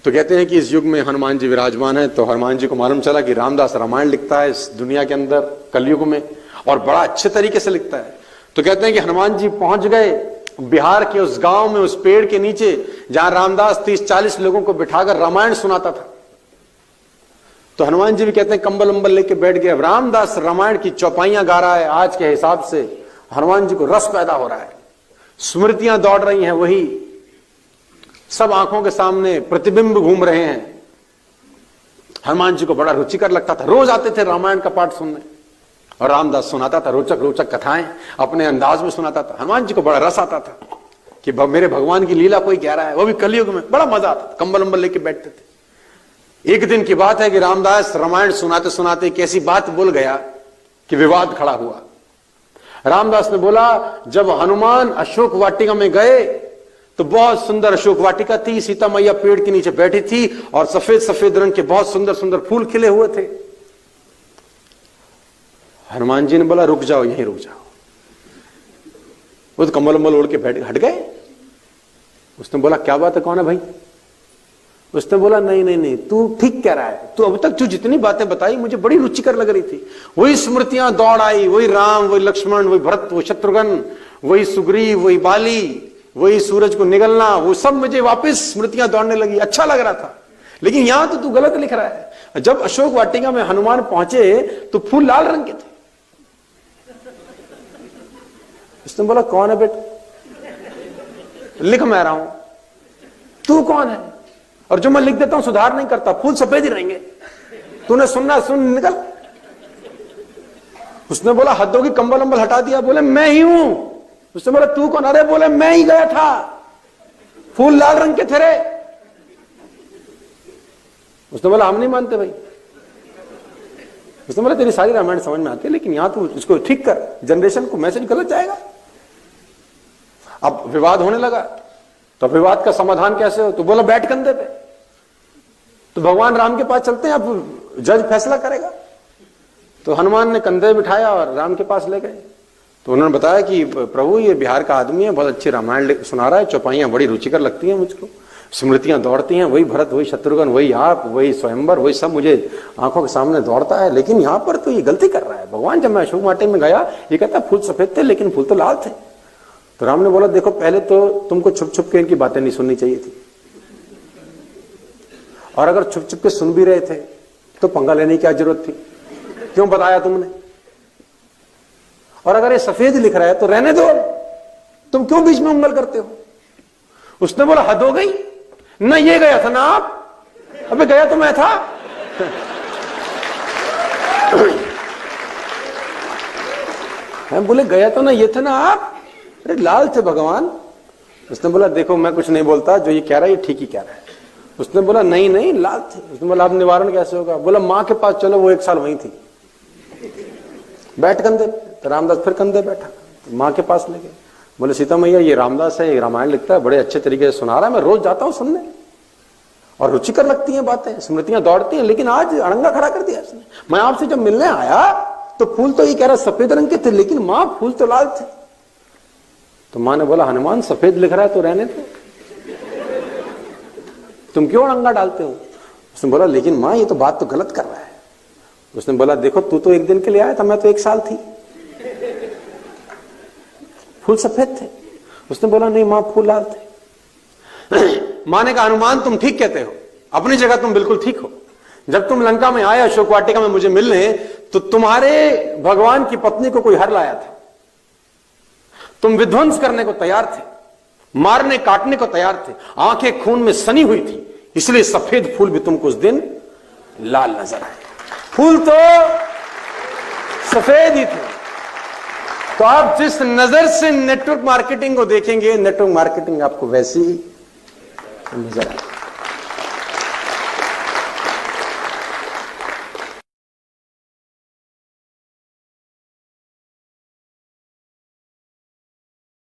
तो कहते हैं कि इस युग में हनुमान जी विराजमान है। तो हनुमान जी को मालूम चला कि रामदास रामायण लिखता है इस दुनिया के अंदर कलयुग में, और बड़ा अच्छे तरीके से लिखता है। तो कहते हैं कि हनुमान जी पहुंच गए बिहार के उस गांव में, उस पेड़ के नीचे जहां रामदास 30-40 लोगों को बिठाकर रामायण सुनाता था। तो हनुमान जी भी कहते हैं कंबल अंबल लेके बैठ गए। रामदास रामायण की चौपाइयां गा रहा है। आज के हिसाब से हनुमान जी को रस पैदा हो रहा है, स्मृतियां दौड़ रही हैं, वही सब आंखों के सामने प्रतिबिंब घूम रहे हैं। हनुमान जी को बड़ा रुचिकर लगता था। रोज आते थे रामायण का पाठ सुनने, और रामदास सुनाता था रोचक रोचक कथाएं, अपने अंदाज में सुनाता था। हनुमान जी को बड़ा रस आता था कि मेरे भगवान की लीला कोई कह रहा है, वो भी कलयुग में। बड़ा मजा आता था, कंबल अंबल लेके बैठते थे। एक दिन की बात है कि रामदास रामायण सुनाते सुनाते कैसी बात बोल गया कि विवाद खड़ा हुआ। रामदास ने बोला, जब हनुमान अशोक वाटिका में गए तो बहुत सुंदर अशोक वाटिका थी, सीता मैया पेड़ के नीचे बैठी थी, और सफेद सफेद रंग के बहुत सुंदर सुंदर फूल खिले हुए थे। हनुमान जी ने बोला, रुक जाओ, यहीं रुक जाओ। वो तो कम्बल उम्बल ओढ़ के बैठ हट गए। उसने बोला, क्या बात है, कौन है भाई? उसने बोला, नहीं नहीं नहीं, तू ठीक कह रहा है, तू अब तक तू जितनी बातें बताई मुझे बड़ी रुचिकर लग रही थी। वही स्मृतियां दौड़ आई, वही राम, वही लक्ष्मण, वही भरत, वही शत्रुघ्न, वही सुग्रीव, वही बाली, वही सूरज को निगलना, वो सब मुझे वापस स्मृतियां दौड़ने लगी। अच्छा लग रहा था, लेकिन यहां तो तू गलत लिख रहा है। जब अशोक वाटिका में हनुमान पहुंचे तो फूल लाल रंग के थे। उसने बोला, कौन है बेटा? लिख मैं रहा हूं, तू कौन है? और जो मैं लिख देता हूं सुधार नहीं करता, फूल सफेद ही रहेंगे, तूने सुनना सुन, निकल। उसने बोला, हद होगी, कंबल अंबल हटा दिया। बोले, मैं ही हूं। उसने बोला, तू कौन? अरे बोले, मैं ही गया था, फूल लाल रंग के थे रे। उसने बोला, हम नहीं मानते भाई। उसने बोला, तेरी सारी रामायण समझ में आती है, लेकिन यहां तू इसको ठीक कर, जनरेशन को मैसेज गलत जाएगा। अब विवाद होने लगा, तो विवाद का समाधान कैसे हो? तो बोला, बैठ कंधे पे। तो भगवान राम के पास चलते हैं, अब जज फैसला करेगा। तो हनुमान ने कंधे बिठाया और राम के पास ले गए। तो उन्होंने बताया कि प्रभु, ये बिहार का आदमी है, बहुत अच्छी रामायण सुना रहा है, चौपाइयां बड़ी रुचिकर लगती हैं मुझको, स्मृतियां दौड़ती हैं, वही भरत, वही शत्रुघ्न, वही आप, वही स्वयंवर, वही सब मुझे आंखों के सामने दौड़ता है। लेकिन यहां पर तो ये गलती कर रहा है भगवान। जब मैं अशोक वाटिका में गया, ये कहता फूल सफेद थे, लेकिन फूल तो लाल थे। तो राम ने बोला, देखो, पहले तो तुमको छुप छुप के इनकी बातें नहीं सुननी चाहिए थी, और अगर छुप छुप के सुन भी रहे थे तो पंगा लेने की क्या जरूरत थी? क्यों बताया तुमने? और अगर ये सफेद लिख रहा है तो रहने दो, तुम क्यों बीच में उंगल करते हो? उसने बोला, हद हो गई ना, ये गया था ना आप? अबे गया तो मैं था। बोले, गया तो ना ये थे ना आप? अरे लाल थे भगवान। उसने बोला, देखो, मैं कुछ नहीं बोलता, जो ये कह रहा है ये ठीक ही कह रहा है। उसने बोला, नहीं नहीं, लाल थे। उसने बोला, अब निवारण कैसे होगा? बोला, मां के पास चलो, वो 1 साल वहीं थी, बैठ कंधे। तो रामदास फिर कंधे बैठा, मां के पास ले गए। बोले, सीता मैया, ये रामदास है, ये रामायण लिखता है, बड़े अच्छे तरीके से सुना रहा है, मैं रोज जाता हूं सुनने, और रुचिकर लगती हैं बातें, स्मृतियां दौड़ती हैं, लेकिन आज अड़ंगा खड़ा कर दिया इसने। मैं आपसे जब मिलने आया तो फूल तो ये कह रहा सफेद रंग के थे, लेकिन मां, फूल तो लाल थे। तो मां ने बोला, हनुमान, सफेद लिख रहा है तो रहने दो, तुम क्यों अड़ंगा डालते हो? उसने बोला, लेकिन मां, ये तो बात तो गलत कर रहा है। उसने बोला, देखो, तू तो 1 दिन के लिए आया था, मैं तो 1 साल थी, फूल सफेद थे। उसने बोला, नहीं मां, फूल लाल थे। मां ने कहा, हनुमान, तुम ठीक कहते हो, अपनी जगह तुम बिल्कुल ठीक हो। जब तुम लंका में आए अशोक वाटिका में मुझे मिलने, तो तुम्हारे भगवान की पत्नी को कोई हर लाया था, तुम विध्वंस करने को तैयार थे, मारने काटने को तैयार थे, आंखें खून में सनी हुई थी, इसलिए सफेद फूल भी तुमको उस दिन लाल नजर आए। फूल तो सफेद ही थे। तो आप जिस नजर से नेटवर्क मार्केटिंग को देखेंगे, नेटवर्क मार्केटिंग आपको वैसी ही नजर आए।